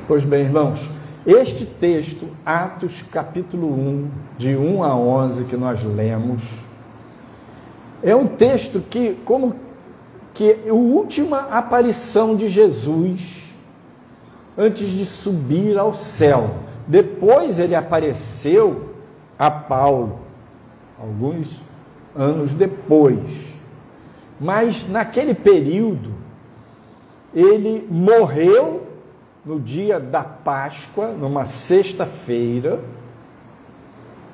Pois bem, irmãos, este texto, Atos capítulo 1, de 1 a 11, que nós lemos, é um texto que é a última aparição de Jesus antes de subir ao céu. Depois ele apareceu a Paulo, alguns anos depois. Mas naquele período, ele morreu no dia da Páscoa, numa sexta-feira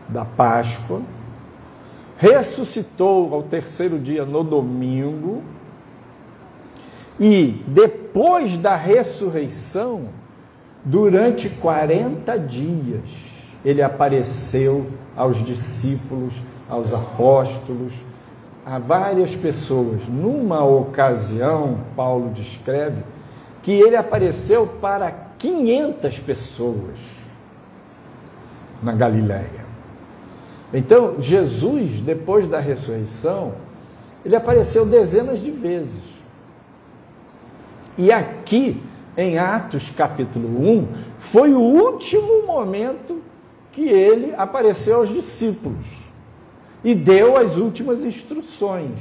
da Páscoa, ressuscitou ao terceiro dia no domingo, e depois da ressurreição, durante 40 dias, ele apareceu aos discípulos, aos apóstolos, a várias pessoas. Numa ocasião, Paulo descreve que ele apareceu para 500 pessoas na Galileia. Então, Jesus, depois da ressurreição, ele apareceu dezenas de vezes. E aqui, em Atos capítulo 1, foi o último momento que ele apareceu aos discípulos e deu as últimas instruções.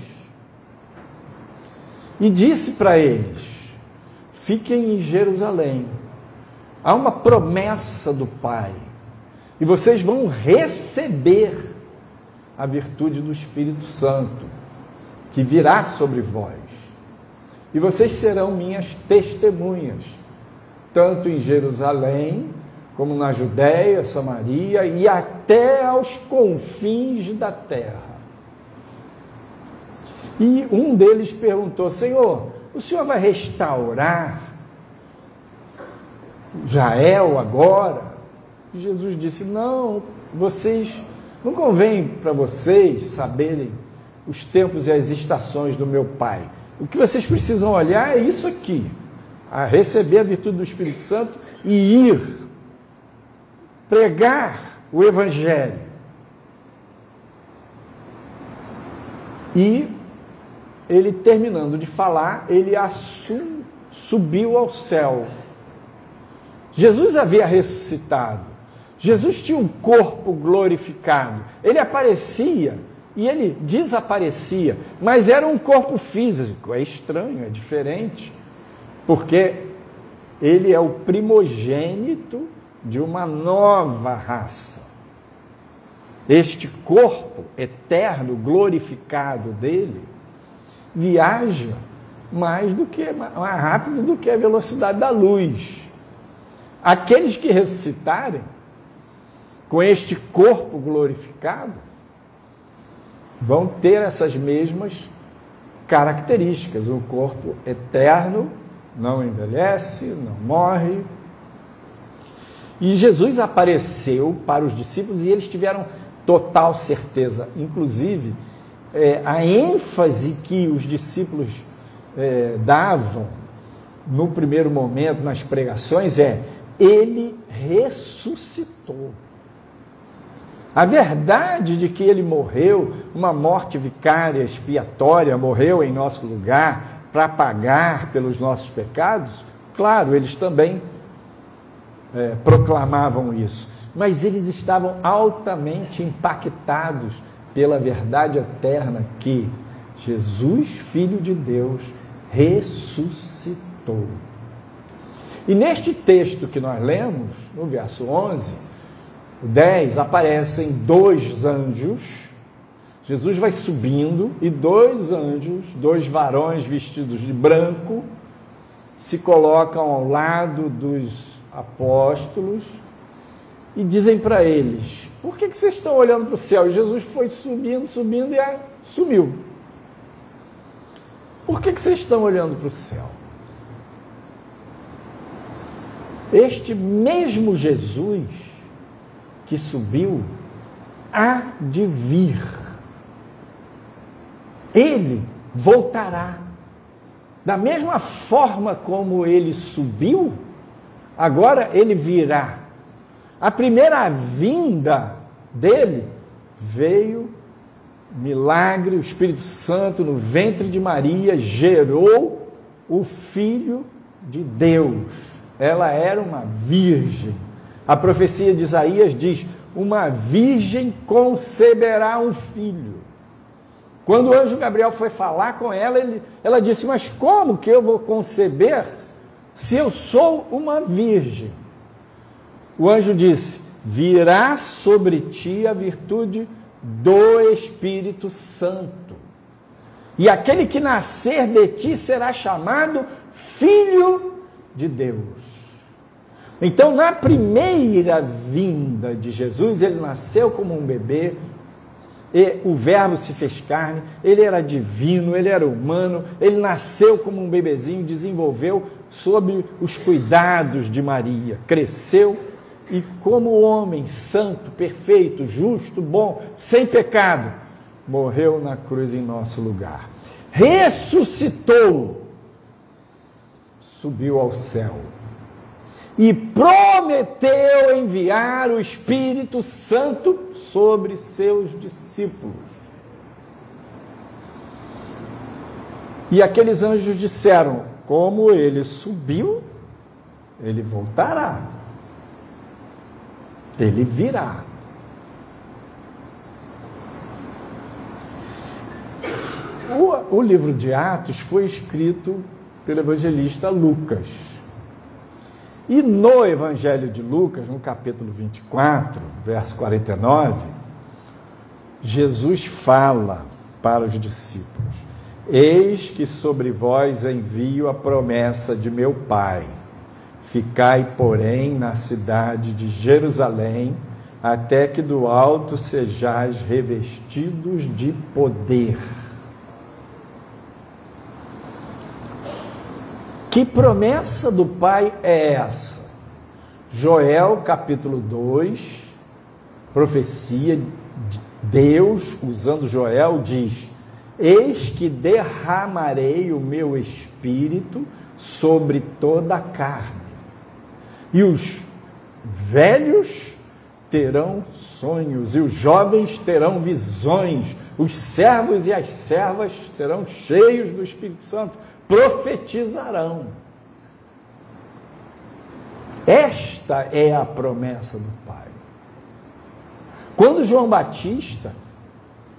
E disse para eles: fiquem em Jerusalém. Há uma promessa do Pai. E vocês vão receber a virtude do Espírito Santo, que virá sobre vós. E vocês serão minhas testemunhas, tanto em Jerusalém, como na Judéia, Samaria e até aos confins da terra. E um deles perguntou: Senhor, o Senhor vai restaurar Israel agora? E Jesus disse: não convém para vocês saberem os tempos e as estações do meu Pai. O que vocês precisam olhar é isso aqui, a receber a virtude do Espírito Santo e ir pregar o Evangelho. E ele, terminando de falar, ele subiu ao céu. Jesus havia ressuscitado. Jesus tinha um corpo glorificado. Ele aparecia e ele desaparecia, mas era um corpo físico. É estranho, é diferente, porque ele é o primogênito de uma nova raça. Este corpo eterno, glorificado dele, viaja mais rápido do que a velocidade da luz. Aqueles que ressuscitarem com este corpo glorificado vão ter essas mesmas características. O corpo eterno não envelhece, não morre. E Jesus apareceu para os discípulos e eles tiveram total certeza. Inclusive, a ênfase que os discípulos davam no primeiro momento nas pregações ele ressuscitou. A verdade de que ele morreu, uma morte vicária, expiatória, morreu em nosso lugar para pagar pelos nossos pecados, claro, eles também proclamavam isso, mas eles estavam altamente impactados pela verdade eterna que Jesus, Filho de Deus, ressuscitou. E neste texto que nós lemos, no verso 11, 10, aparecem dois anjos. Jesus vai subindo e dois anjos, dois varões vestidos de branco, se colocam ao lado dos apóstolos e dizem para eles: por que vocês estão olhando para o céu? E Jesus foi subindo e sumiu. Por que vocês estão olhando para o céu? Este mesmo Jesus que subiu há de vir. Ele voltará. Da mesma forma como ele subiu, agora ele virá. A primeira vinda dele veio milagre, o Espírito Santo no ventre de Maria gerou o Filho de Deus. ela era uma virgem. A profecia de Isaías diz: uma virgem conceberá um filho. Quando o anjo Gabriel foi falar com ela, ela disse: mas como que eu vou conceber se eu sou uma virgem? O anjo disse: virá sobre ti a virtude do Espírito Santo, e aquele que nascer de ti será chamado Filho de Deus. Então, na primeira vinda de Jesus, ele nasceu como um bebê, e o Verbo se fez carne, ele era divino, ele era humano, ele nasceu como um bebezinho, desenvolveu sob os cuidados de Maria, cresceu e como homem santo, perfeito, justo, bom, sem pecado, morreu na cruz em nosso lugar. Ressuscitou, subiu ao céu e prometeu enviar o Espírito Santo sobre seus discípulos. E aqueles anjos disseram: como ele subiu, ele voltará, ele virá. O livro de Atos foi escrito pelo evangelista Lucas. E no Evangelho de Lucas, no capítulo 24, verso 49, Jesus fala para os discípulos: eis que sobre vós envio a promessa de meu Pai. Ficai, porém, na cidade de Jerusalém, até que do alto sejais revestidos de poder. Que promessa do Pai é essa? Joel, capítulo 2, profecia de Deus, usando Joel, diz: eis que derramarei o meu espírito sobre toda a carne, e os velhos terão sonhos, e os jovens terão visões, os servos e as servas serão cheios do Espírito Santo, profetizarão. Esta é a promessa do Pai. Quando João Batista,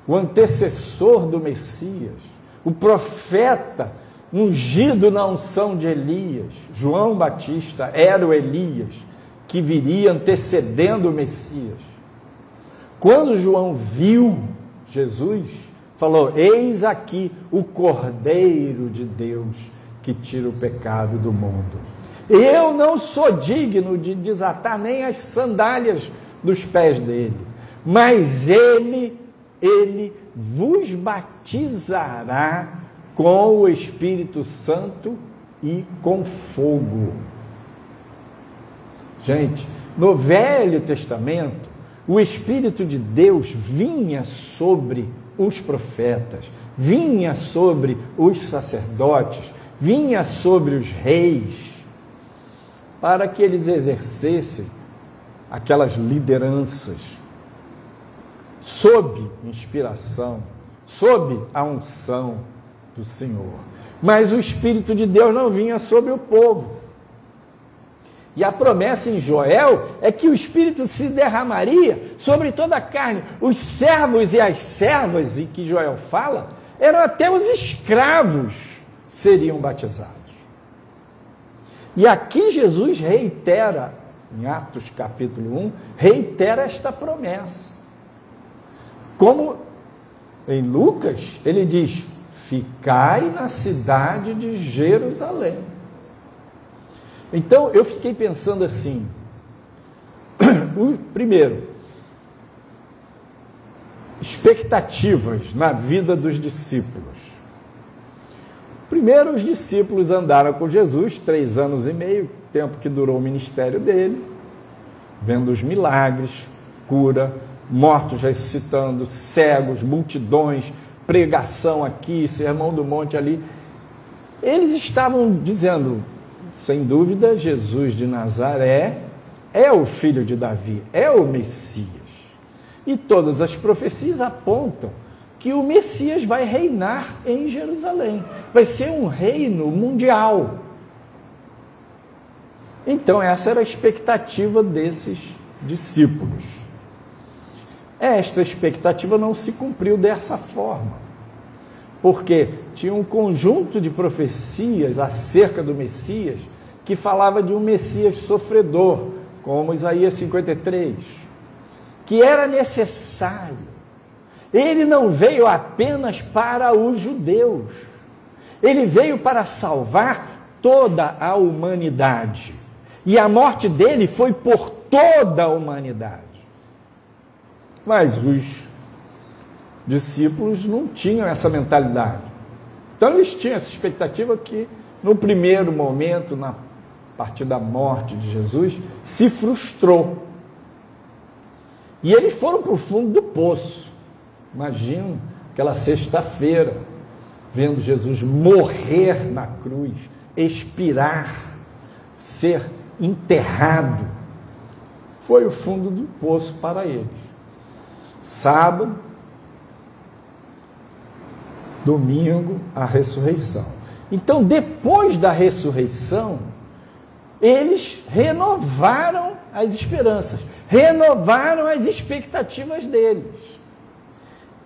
o antecessor do Messias, o profeta ungido na unção de Elias, João Batista era o Elias que viria antecedendo o Messias. Quando João viu Jesus, falou: eis aqui o Cordeiro de Deus que tira o pecado do mundo. Eu não sou digno de desatar nem as sandálias dos pés dele, mas ele vos batizará com o Espírito Santo e com fogo. Gente, no Velho Testamento, o Espírito de Deus vinha sobre os profetas, vinha sobre os sacerdotes, vinha sobre os reis, para que eles exercessem aquelas lideranças sob inspiração, sob a unção do Senhor. Mas o Espírito de Deus não vinha sobre o povo. E a promessa em Joel é que o Espírito se derramaria sobre toda a carne. Os servos e as servas, em que Joel fala, eram até os escravos seriam batizados. E aqui Jesus reitera, em Atos capítulo 1, reitera esta promessa. Como em Lucas, ele diz: ficai na cidade de Jerusalém. Então, eu fiquei pensando assim, primeiro, expectativas na vida dos discípulos. Primeiro, os discípulos andaram com Jesus 3 anos e meio, tempo que durou o ministério dele, vendo os milagres, cura, mortos ressuscitando, cegos, multidões, pregação aqui, sermão do monte ali. Eles estavam dizendo: sem dúvida, Jesus de Nazaré é o filho de Davi, é o Messias. E todas as profecias apontam que o Messias vai reinar em Jerusalém. Vai ser um reino mundial. Então, essa era a expectativa desses discípulos. Esta expectativa não se cumpriu dessa forma, porque tinha um conjunto de profecias acerca do Messias que falava de um Messias sofredor, como Isaías 53, que era necessário. Ele não veio apenas para os judeus, ele veio para salvar toda a humanidade. E a morte dele foi por toda a humanidade. Mas os discípulos não tinham essa mentalidade. Então eles tinham essa expectativa que, no primeiro momento, a partir da morte de Jesus, se frustrou. E eles foram para o fundo do poço. Imagina aquela sexta-feira, vendo Jesus morrer na cruz, expirar, ser enterrado. Foi o fundo do poço para eles. Sábado, domingo, a ressurreição. Então, depois da ressurreição, eles renovaram as esperanças, renovaram as expectativas deles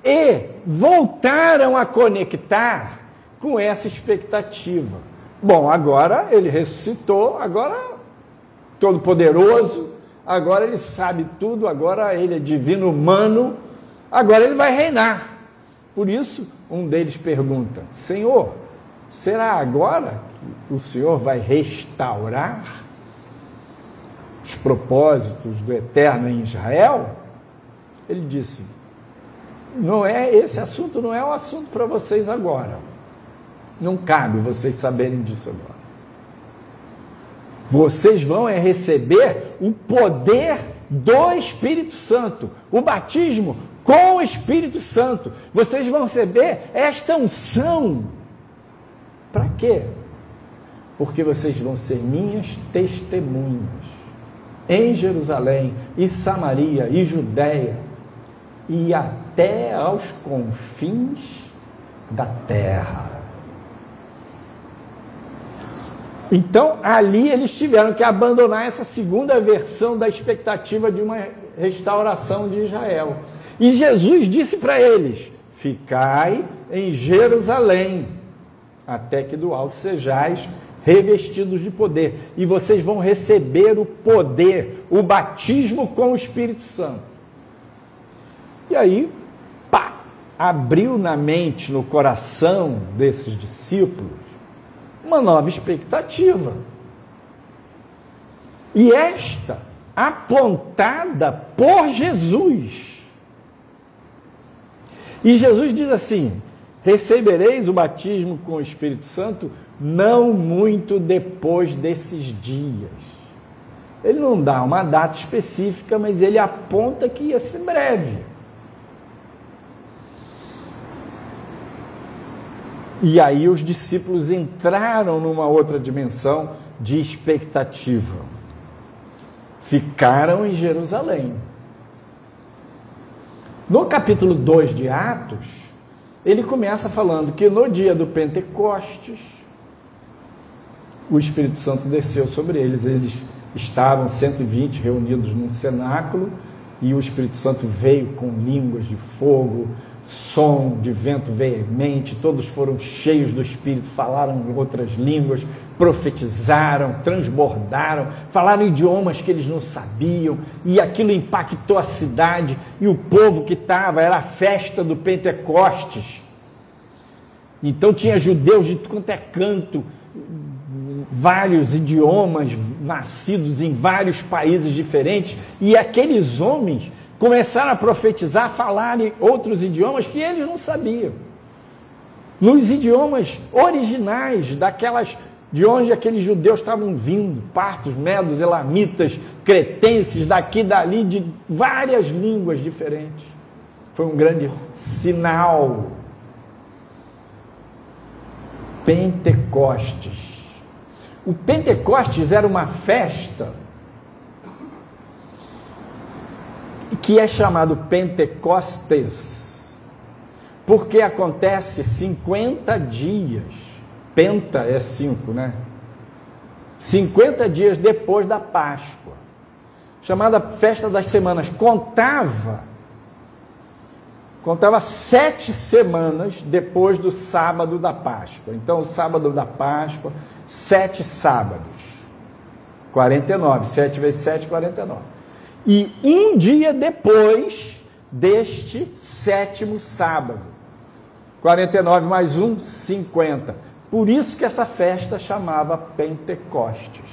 e voltaram a conectar com essa expectativa. Bom, agora ele ressuscitou, agora todo-poderoso, agora ele sabe tudo, agora ele é divino humano, agora ele vai reinar. Por isso, um deles pergunta: Senhor, será agora que o Senhor vai restaurar os propósitos do Eterno em Israel? Ele disse: não é esse assunto, não é o assunto para vocês agora. Não cabe vocês saberem disso agora. Vocês vão receber o poder do Espírito Santo, o batismo com o Espírito Santo. Vocês vão receber esta unção. Para quê? Porque vocês vão ser minhas testemunhas em Jerusalém e Samaria e Judéia e até aos confins da terra. Então, ali eles tiveram que abandonar essa segunda versão da expectativa de uma restauração de Israel. E Jesus disse para eles: ficai em Jerusalém, até que do alto sejais revestidos de poder. E vocês vão receber o poder, o batismo com o Espírito Santo. E aí, pá, abriu na mente, no coração desses discípulos, uma nova expectativa. E esta, apontada por Jesus. E Jesus diz assim: recebereis o batismo com o Espírito Santo não muito depois desses dias. Ele não dá uma data específica, mas ele aponta que ia ser breve. E aí os discípulos entraram numa outra dimensão de expectativa. Ficaram em Jerusalém. No capítulo 2 de Atos, ele começa falando que no dia do Pentecostes, o Espírito Santo desceu sobre eles. Eles estavam 120 reunidos num cenáculo e o Espírito Santo veio com línguas de fogo, som de vento veemente, todos foram cheios do Espírito, falaram outras línguas, profetizaram, transbordaram, falaram idiomas que eles não sabiam, e aquilo impactou a cidade, e o povo que estava, era a festa do Pentecostes. Então tinha judeus de quanto é canto, vários idiomas, nascidos em vários países diferentes, e aqueles homens começaram a profetizar, a falar em outros idiomas que eles não sabiam. Nos idiomas originais, de onde aqueles judeus estavam vindo, partos, medos, elamitas, cretenses, daqui e dali, de várias línguas diferentes. Foi um grande sinal. Pentecostes. O Pentecostes era uma festa que é chamado Pentecostes, porque acontece 50 dias. Penta é 5, né? 50 dias depois da Páscoa, chamada Festa das Semanas, contava 7 semanas depois do sábado da Páscoa. Então, o sábado da Páscoa, 7 sábados, 49, 7 vezes 7, 49. E um dia depois deste 7º sábado, 49 mais 1, 50. Por isso que essa festa chamava Pentecostes.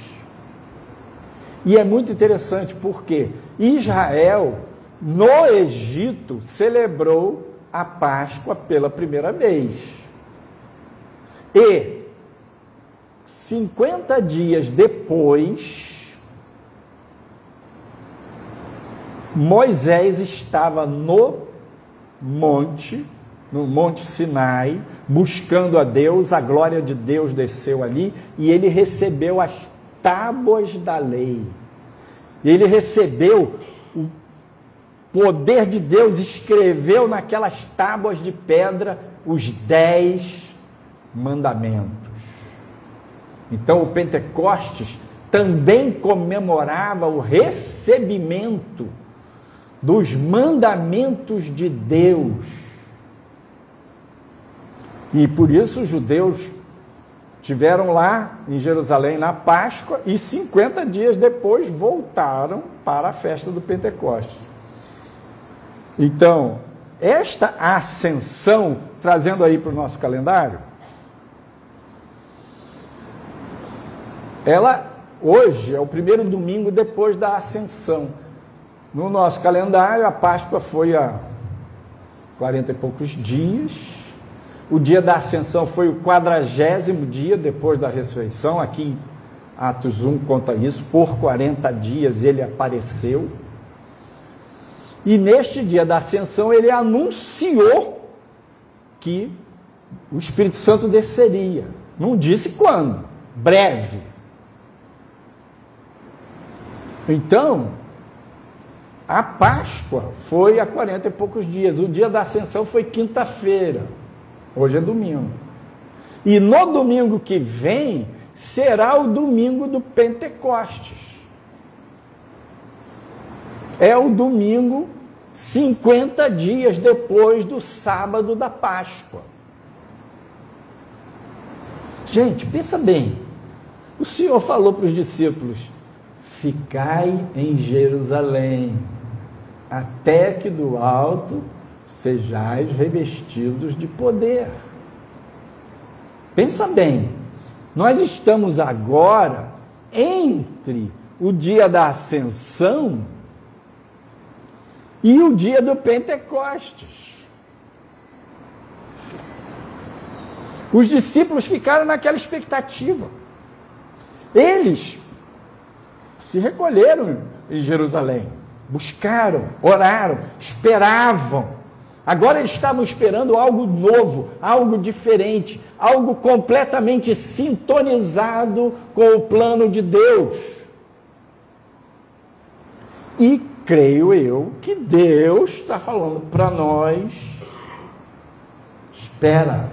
E é muito interessante porque Israel, no Egito, celebrou a Páscoa pela primeira vez. E 50 dias depois, Moisés estava no Monte Sinai, buscando a Deus, a glória de Deus desceu ali, e ele recebeu as tábuas da lei. Ele recebeu o poder de Deus, escreveu naquelas tábuas de pedra os 10 mandamentos. Então o Pentecostes também comemorava o recebimento dos mandamentos de Deus. E por isso os judeus tiveram lá em Jerusalém na Páscoa e 50 dias depois voltaram para a festa do Pentecostes. Então, esta ascensão, trazendo aí para o nosso calendário, ela hoje é o primeiro domingo depois da ascensão. No nosso calendário, a Páscoa foi há 40 e poucos dias. O dia da ascensão foi o 40º dia depois da ressurreição. Aqui em Atos 1 conta isso. Por 40 dias ele apareceu. E neste dia da ascensão ele anunciou que o Espírito Santo desceria. Não disse quando, breve. Então, a Páscoa foi há 40 e poucos dias. O dia da ascensão foi quinta-feira. Hoje é domingo. E no domingo que vem será o domingo do Pentecostes. É o domingo 50 dias depois do sábado da Páscoa. Gente, pensa bem. O Senhor falou para os discípulos: ficai em Jerusalém, até que do alto sejais revestidos de poder. Pensa bem, nós estamos agora entre o dia da ascensão e o dia do Pentecostes. Os discípulos ficaram naquela expectativa. Eles se recolheram em Jerusalém, buscaram, oraram, esperavam. Agora eles estavam esperando algo novo, algo diferente, algo completamente sintonizado com o plano de Deus. E creio eu que Deus está falando para nós: espera,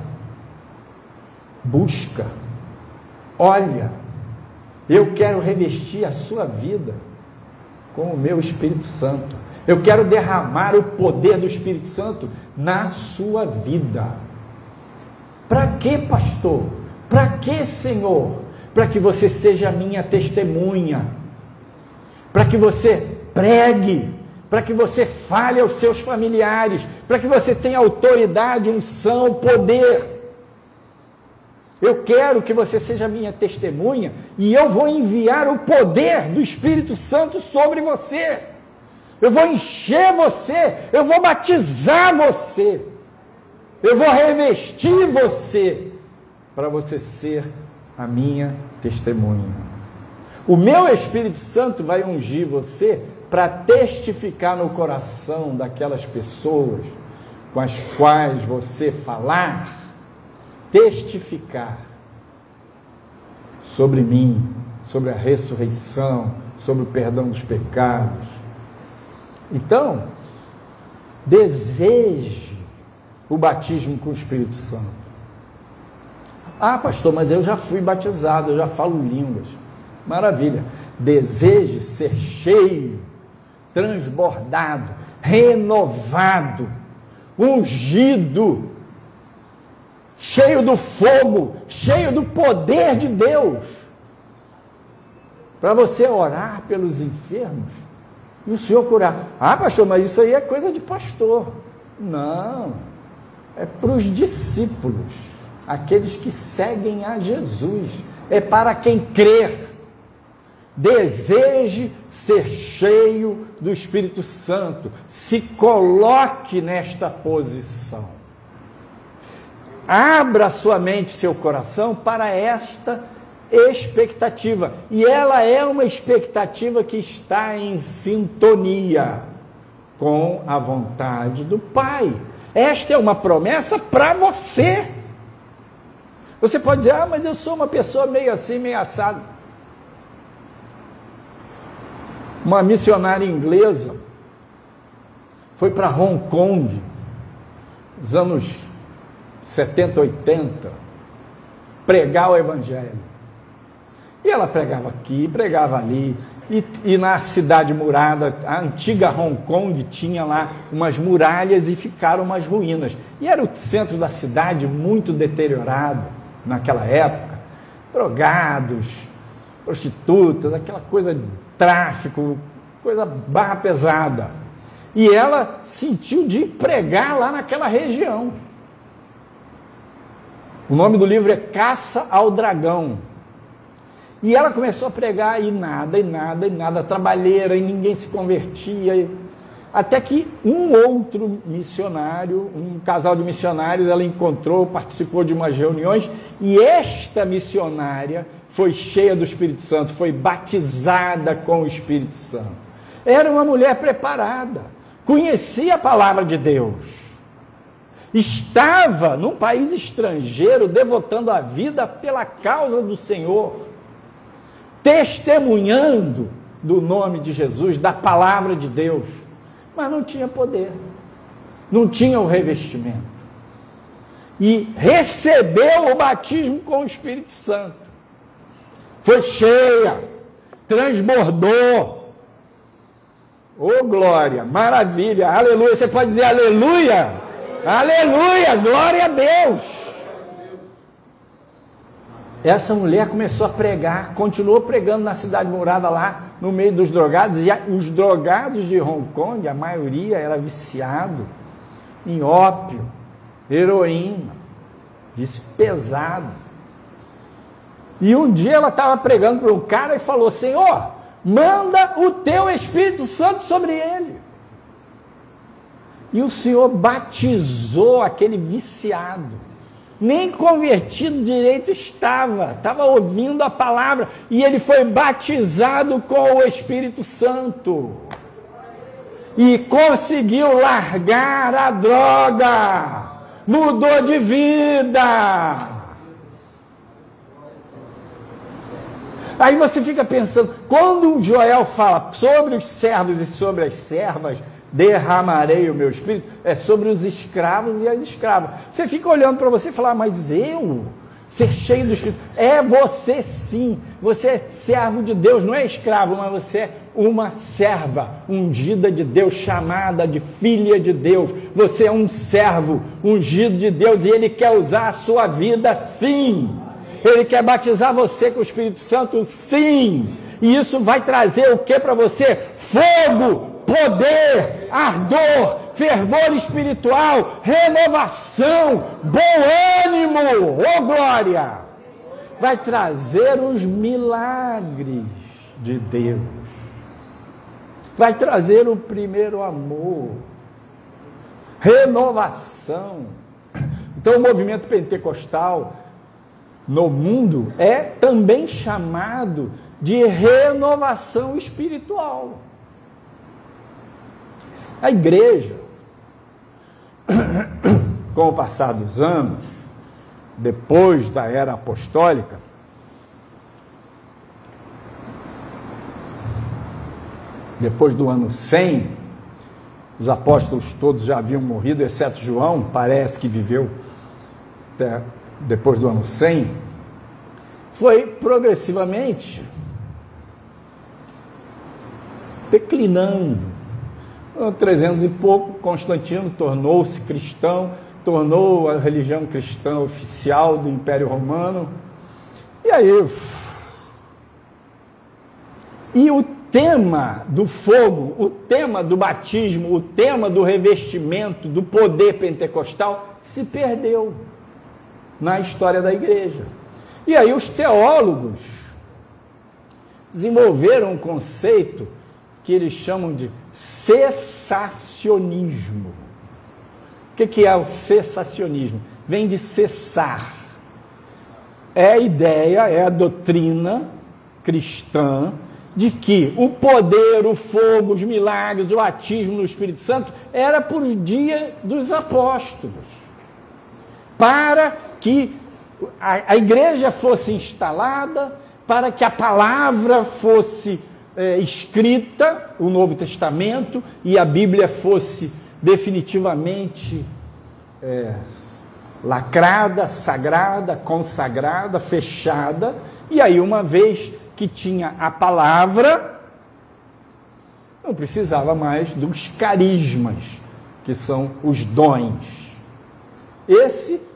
busca, olha, eu quero revestir a sua vida com o meu Espírito Santo. Eu quero derramar o poder do Espírito Santo na sua vida. Para quê, pastor? Para quê, Senhor? Para que você seja minha testemunha. Para que você pregue. Para que você fale aos seus familiares. Para que você tenha autoridade, unção, poder. Eu quero que você seja minha testemunha e eu vou enviar o poder do Espírito Santo sobre você. Eu vou encher você, eu vou batizar você, eu vou revestir você, para você ser a minha testemunha. O meu Espírito Santo vai ungir você para testificar no coração daquelas pessoas com as quais você falar, testificar sobre mim, sobre a ressurreição, sobre o perdão dos pecados. Então, deseje o batismo com o Espírito Santo. Ah, pastor, mas eu já fui batizado, eu já falo línguas. Maravilha. Deseje ser cheio, transbordado, renovado, ungido, cheio do fogo, cheio do poder de Deus, para você orar pelos enfermos e o Senhor curar. Ah, pastor, mas isso aí é coisa de pastor. Não, é para os discípulos, aqueles que seguem a Jesus, é para quem crer. Deseje ser cheio do Espírito Santo, se coloque nesta posição. Abra sua mente, seu coração para esta expectativa, e ela é uma expectativa que está em sintonia com a vontade do Pai. Esta é uma promessa para você. Você pode dizer, ah, mas eu sou uma pessoa meio assim, meio assado. Uma missionária inglesa foi para Hong Kong, nos anos 70, 80, pregar o Evangelho. E ela pregava aqui, pregava ali, e na cidade murada, a antiga Hong Kong tinha lá umas muralhas e ficaram umas ruínas. E era o centro da cidade muito deteriorado naquela época, drogados, prostitutas, aquela coisa de tráfico, coisa barra pesada. E ela sentiu de pregar lá naquela região. O nome do livro é Caça ao Dragão. E ela começou a pregar e nada, trabalheira, e ninguém se convertia. Até que um outro missionário, um casal de missionários, ela encontrou, participou de umas reuniões, e esta missionária foi cheia do Espírito Santo, foi batizada com o Espírito Santo. Era uma mulher preparada, conhecia a palavra de Deus, estava num país estrangeiro, devotando a vida pela causa do Senhor, testemunhando do nome de Jesus, da palavra de Deus, mas não tinha poder, não tinha o revestimento, e recebeu o batismo com o Espírito Santo. Foi cheia, transbordou. Oh, glória, maravilha, aleluia. Você pode dizer aleluia? Aleluia, glória a Deus. Essa mulher começou a pregar, continuou pregando na cidade murada lá, no meio dos drogados, e os drogados de Hong Kong, a maioria era viciado em ópio, heroína, vício pesado. E um dia ela estava pregando para um cara e falou, Senhor, manda o teu Espírito Santo sobre ele. E o Senhor batizou aquele viciado, nem convertido direito estava ouvindo a palavra, e ele foi batizado com o Espírito Santo, e conseguiu largar a droga, mudou de vida. Aí você fica pensando, quando o Joel fala sobre os servos e sobre as servas, derramarei o meu espírito, é sobre os escravos e as escravas. Você fica olhando para você e fala, mas eu ser cheio do Espírito? É você sim, você é servo de Deus, não é escravo, mas você é uma serva ungida de Deus, chamada de filha de Deus. Você é um servo ungido de Deus e Ele quer usar a sua vida sim. Ele quer batizar você com o Espírito Santo, sim. E isso vai trazer o que para você? Fogo, poder, ardor, fervor espiritual, renovação, bom ânimo, oh glória. Vai trazer os milagres de Deus. Vai trazer o primeiro amor, renovação. Então o movimento pentecostal no mundo é também chamado de renovação espiritual. A igreja, com o passar dos anos, depois da era apostólica, depois do ano 100, os apóstolos todos já haviam morrido, exceto João, parece que viveu até depois do ano 100, foi progressivamente declinando. 300 e pouco, Constantino tornou-se cristão, tornou a religião cristã oficial do Império Romano. E aí, o tema do fogo, o tema do batismo, o tema do revestimento, do poder pentecostal se perdeu na história da igreja. E aí os teólogos desenvolveram um conceito que eles chamam de cessacionismo. O que é o cessacionismo? Vem de cessar. É a ideia, é a doutrina cristã de que o poder, o fogo, os milagres, o batismo no Espírito Santo era por dia dos apóstolos, para que a igreja fosse instalada, para que a palavra fosse escrita, o Novo Testamento, e a Bíblia fosse definitivamente lacrada, sagrada, consagrada, fechada. E aí, uma vez que tinha a palavra, não precisava mais dos carismas, que são os dons.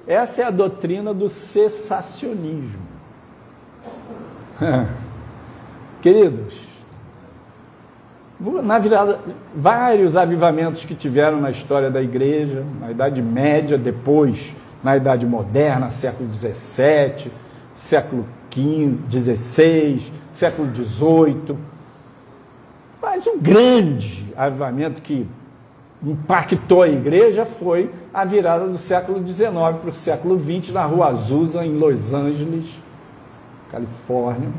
Essa é a doutrina do cessacionismo. Queridos, na virada, vários avivamentos que tiveram na história da igreja, na Idade Média, depois na Idade Moderna, século XVII, século XV, XVI, século XVIII. Mas um grande avivamento que impactou a igreja foi a virada do século XIX para o século XX, na Rua Azusa, em Los Angeles, Califórnia.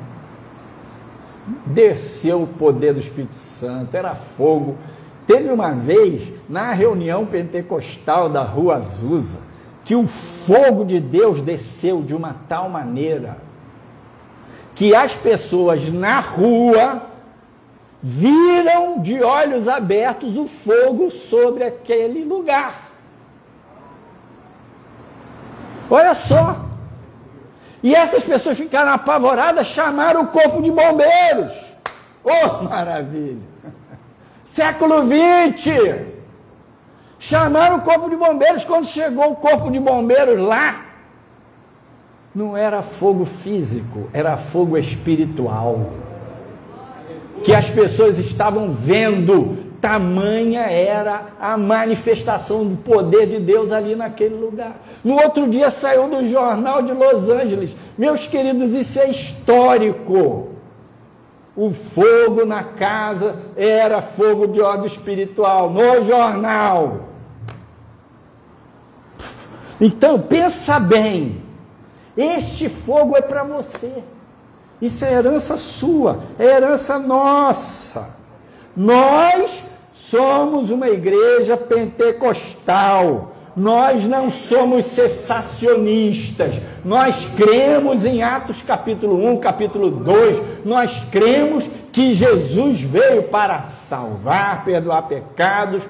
Desceu o poder do Espírito Santo, era fogo. Teve uma vez, na reunião pentecostal da Rua Azusa, que o fogo de Deus desceu de uma tal maneira que as pessoas na rua viram de olhos abertos o fogo sobre aquele lugar. Olha só. E essas pessoas ficaram apavoradas, chamaram o corpo de bombeiros. Oh, maravilha! Século XX! Chamaram o corpo de bombeiros. Quando chegou o corpo de bombeiros lá, não era fogo físico, era fogo espiritual. Que as pessoas estavam vendo, tamanha era a manifestação do poder de Deus ali naquele lugar. No outro dia saiu do jornal de Los Angeles. Meus queridos, isso é histórico. O fogo na casa era fogo de ordem espiritual, no jornal. Então, pensa bem, este fogo é para você. Isso é herança sua, é herança nossa. Nós somos uma igreja pentecostal. Nós não somos cessacionistas. Nós cremos em Atos capítulo 1, capítulo 2. Nós cremos que Jesus veio para salvar, perdoar pecados,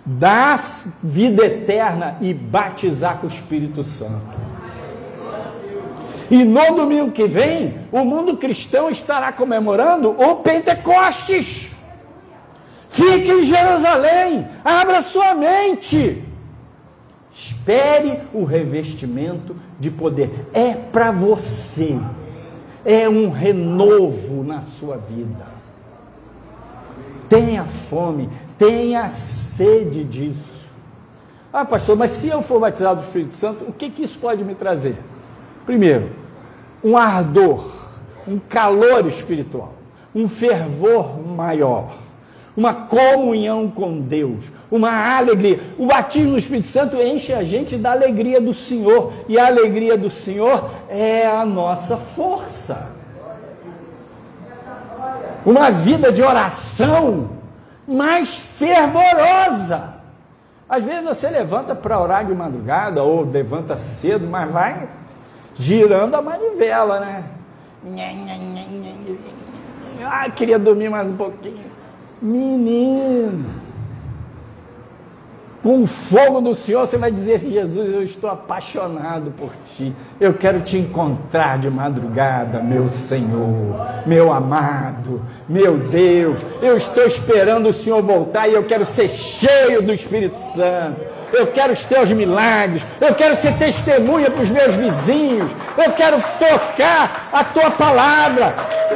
dar vida eterna e batizar com o Espírito Santo. E no domingo que vem, o mundo cristão estará comemorando o Pentecostes. Fique em Jerusalém, abra sua mente. Espere o revestimento de poder. É para você. É um renovo na sua vida. Tenha fome, tenha sede disso. Ah, pastor, mas se eu for batizado do Espírito Santo, o que isso pode me trazer? Primeiro, um ardor, um calor espiritual, um fervor maior, uma comunhão com Deus, uma alegria. O batismo no Espírito Santo enche a gente da alegria do Senhor, e a alegria do Senhor é a nossa força. Uma vida de oração mais fervorosa. Às vezes você levanta para orar de madrugada, ou levanta cedo, mas vai girando a manivela, né? Ah, queria dormir mais um pouquinho. Menino, com o fogo do Senhor, você vai dizer: Jesus, eu estou apaixonado por Ti, eu quero Te encontrar de madrugada, meu Senhor, meu amado, meu Deus, eu estou esperando o Senhor voltar e eu quero ser cheio do Espírito Santo, eu quero os Teus milagres, eu quero ser testemunha para os meus vizinhos, eu quero tocar a Tua palavra,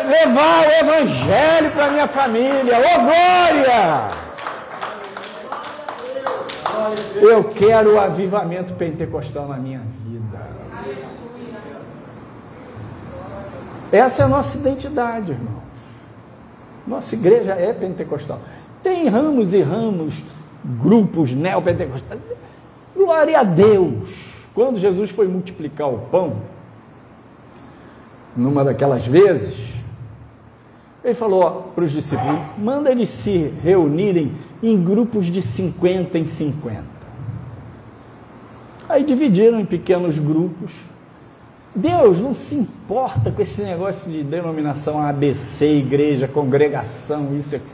levar o Evangelho para a minha família. Ô glória! Eu quero o avivamento pentecostal na minha vida. Essa é a nossa identidade, irmão. Nossa igreja é pentecostal. Tem ramos e ramos, grupos neopentecostais. Glória a Deus. Quando Jesus foi multiplicar o pão, numa daquelas vezes, ele falou para os discípulos: manda eles se reunirem em grupos de 50 em 50. Aí dividiram em pequenos grupos. Deus não se importa com esse negócio de denominação ABC, igreja, congregação, isso aqui.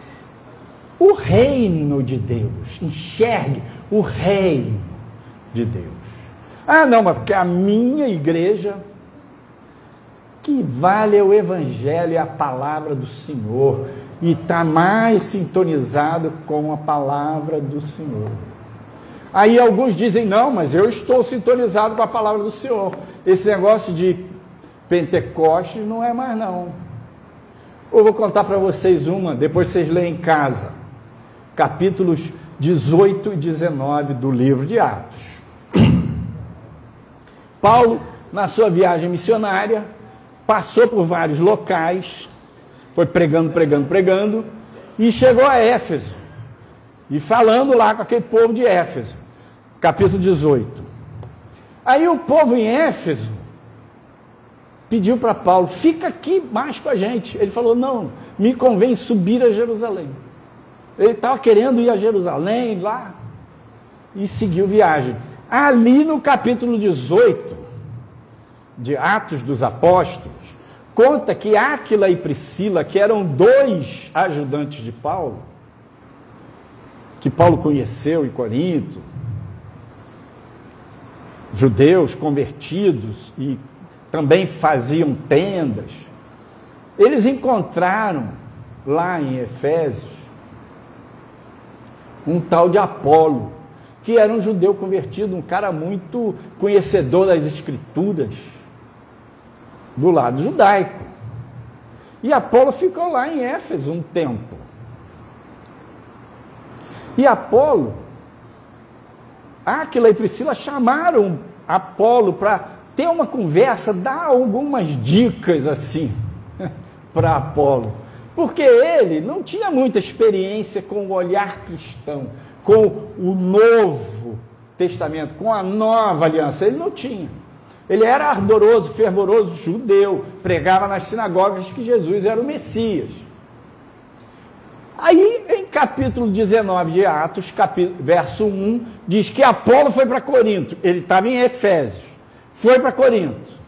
O reino de Deus, enxergue o reino de Deus. Ah, não, mas porque a minha igreja, que vale é o Evangelho e a palavra do Senhor, e está mais sintonizado com a palavra do Senhor. Aí alguns dizem: não, mas eu estou sintonizado com a palavra do Senhor. Esse negócio de Pentecostes não é mais não. Eu vou contar para vocês uma, depois vocês leem em casa. Capítulos 18 e 19 do livro de Atos. Paulo, na sua viagem missionária, passou por vários locais, foi pregando, e chegou a Éfeso, e falando lá com aquele povo de Éfeso, capítulo 18. Aí o povo em Éfeso pediu para Paulo: fica aqui mais com a gente. Ele falou: não, me convém subir a Jerusalém. Ele estava querendo ir a Jerusalém lá, e seguiu viagem. Ali no capítulo 18 de Atos dos Apóstolos, conta que Áquila e Priscila, que eram dois ajudantes de Paulo, que Paulo conheceu em Corinto, judeus convertidos e também faziam tendas, eles encontraram lá em Efésios um tal de Apolo, que era um judeu convertido, um cara muito conhecedor das Escrituras, do lado judaico. E Apolo ficou lá em Éfeso um tempo. E Apolo, Áquila e Priscila chamaram Apolo para ter uma conversa, dar algumas dicas assim para Apolo, porque ele não tinha muita experiência com o olhar cristão, com o Novo Testamento, com a nova aliança. Ele não tinha. Ele era ardoroso, fervoroso judeu, pregava nas sinagogas que Jesus era o Messias. Aí, em capítulo 19 de Atos, verso 1, diz que Apolo foi para Corinto. Ele estava em Efésios, foi para Corinto.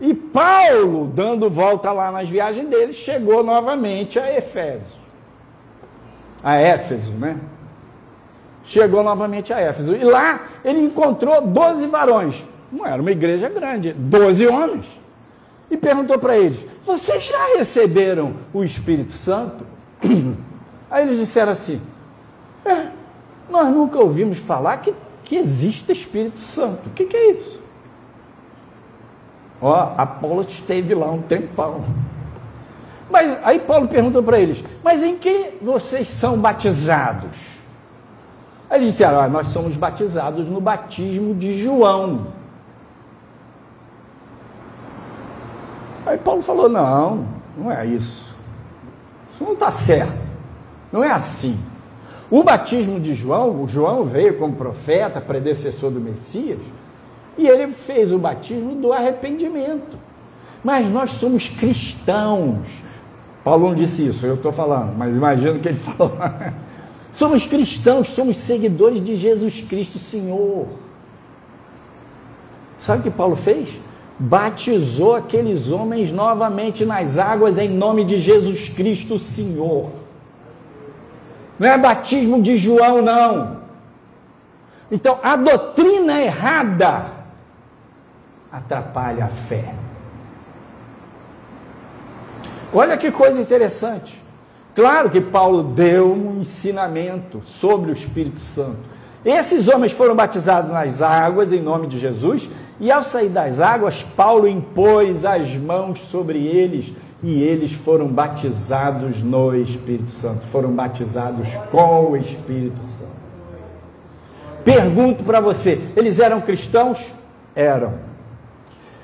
E Paulo, dando volta lá nas viagens dele, chegou novamente a Éfeso, né? Chegou novamente a Éfeso. E lá ele encontrou 12 varões. Não era uma igreja grande, 12 homens. E perguntou para eles: vocês já receberam o Espírito Santo? Aí eles disseram assim: nós nunca ouvimos falar que existe Espírito Santo. O que é isso? Apolo esteve lá um tempão. Mas aí Paulo perguntou para eles: mas em que vocês são batizados? Aí eles disseram: nós somos batizados no batismo de João. Aí Paulo falou: não é isso. Isso não está certo. Não é assim. O batismo de João, veio como profeta, predecessor do Messias, e ele fez o batismo do arrependimento. Mas nós somos cristãos. Paulo não disse isso, eu estou falando, mas imagino que ele falou. Somos cristãos, somos seguidores de Jesus Cristo, Senhor. Sabe o que Paulo fez? Batizou aqueles homens novamente nas águas em nome de Jesus Cristo, Senhor. Não é batismo de João, não. Então, a doutrina errada atrapalha a fé. Olha que coisa interessante. Claro que Paulo deu um ensinamento sobre o Espírito Santo. Esses homens foram batizados nas águas em nome de Jesus, e ao sair das águas, Paulo impôs as mãos sobre eles, e eles foram batizados no Espírito Santo, foram batizados com o Espírito Santo. Pergunto para você, eles eram cristãos? Eram.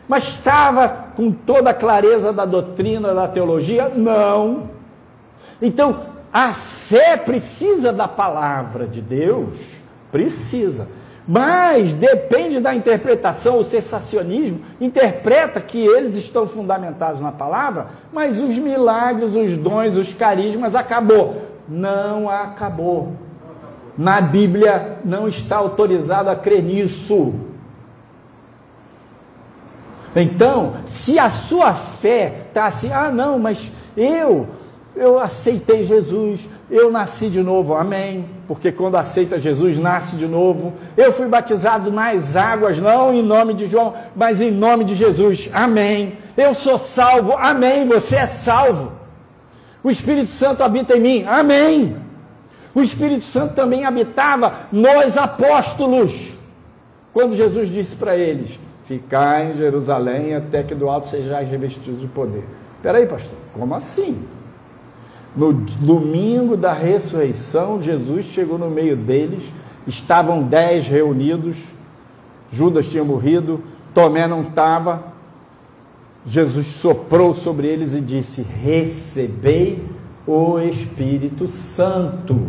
Mas estava com toda a clareza da doutrina, da teologia? Não. Então, a fé precisa da palavra de Deus? Precisa. Mas depende da interpretação. O cessacionismo interpreta que eles estão fundamentados na palavra, mas os milagres, os dons, os carismas, acabou. Não acabou. Na Bíblia não está autorizado a crer nisso. Então, se a sua fé está assim, não, mas eu aceitei Jesus, eu nasci de novo, amém, porque quando aceita Jesus, nasce de novo, eu fui batizado nas águas, não em nome de João, mas em nome de Jesus, amém, eu sou salvo, amém, você é salvo, o Espírito Santo habita em mim, amém, o Espírito Santo também habitava nos apóstolos, quando Jesus disse para eles, ficai em Jerusalém até que do alto sejais revestidos de poder. Espera aí, pastor, como assim? No domingo da ressurreição, Jesus chegou no meio deles, estavam 10 reunidos, Judas tinha morrido, Tomé não estava, Jesus soprou sobre eles e disse, recebei o Espírito Santo.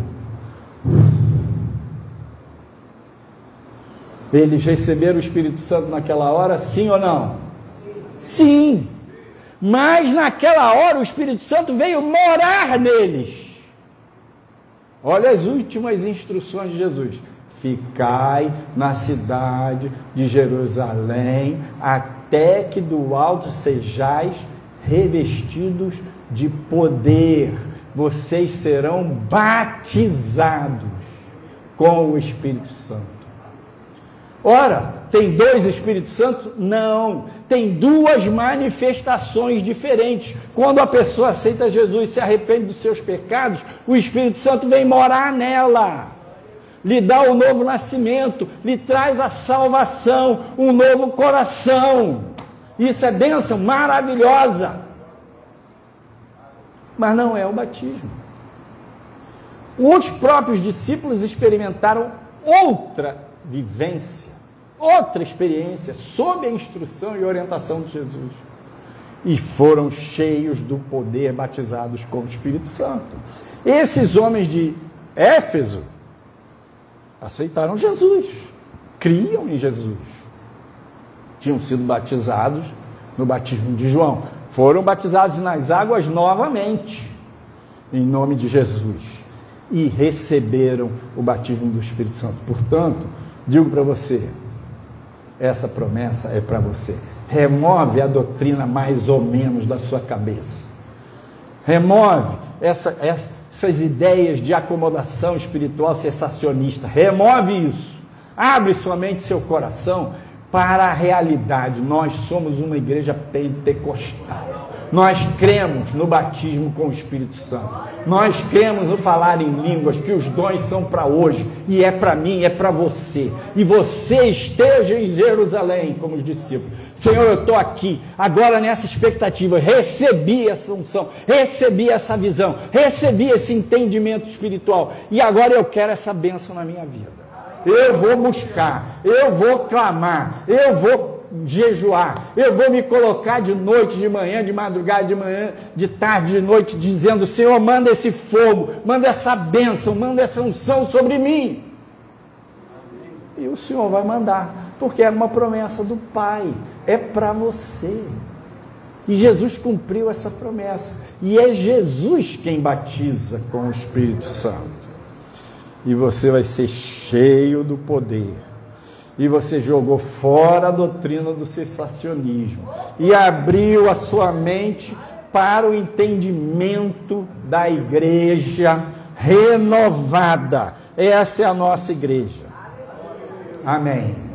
Eles receberam o Espírito Santo naquela hora, sim ou não? Sim. Mas naquela hora o Espírito Santo veio morar neles. Olha as últimas instruções de Jesus. Ficai na cidade de Jerusalém, até que do alto sejais revestidos de poder. Vocês serão batizados com o Espírito Santo. Ora, tem 2 Espíritos Santos? Não, tem 2 manifestações diferentes. Quando a pessoa aceita Jesus e se arrepende dos seus pecados, o Espírito Santo vem morar nela, lhe dá o novo nascimento, lhe traz a salvação, um novo coração. Isso é bênção maravilhosa. Mas não é o batismo. Os próprios discípulos experimentaram outra vivência, outra experiência, sob a instrução e orientação de Jesus. E foram cheios do poder, batizados com o Espírito Santo. Esses homens de Éfeso aceitaram Jesus, criam em Jesus. Tinham sido batizados no batismo de João. Foram batizados nas águas novamente, em nome de Jesus. E receberam o batismo do Espírito Santo. Portanto, digo para você, essa promessa é para você. Remove a doutrina mais ou menos da sua cabeça. Remove essas ideias de acomodação espiritual cessacionista. Remove isso. Abre sua mente e seu coração para a realidade. Nós somos uma igreja pentecostal. Nós cremos no batismo com o Espírito Santo. Nós cremos no falar em línguas, que os dons são para hoje, e é para mim, é para você. E você esteja em Jerusalém, como os discípulos. Senhor, eu estou aqui, agora nessa expectativa, recebi essa unção, recebi essa visão, recebi esse entendimento espiritual, e agora eu quero essa bênção na minha vida. Eu vou buscar, eu vou clamar, eu vou jejuar, eu vou me colocar de noite, de manhã, de madrugada, de manhã, de tarde, de noite, dizendo, Senhor, manda esse fogo, manda essa bênção, manda essa unção sobre mim. E o Senhor vai mandar, porque é uma promessa do Pai, é para você. E Jesus cumpriu essa promessa, e é Jesus quem batiza com o Espírito Santo. E você vai ser cheio do poder. E você jogou fora a doutrina do cessacionismo e abriu a sua mente para o entendimento da igreja renovada. Essa é a nossa igreja. Amém.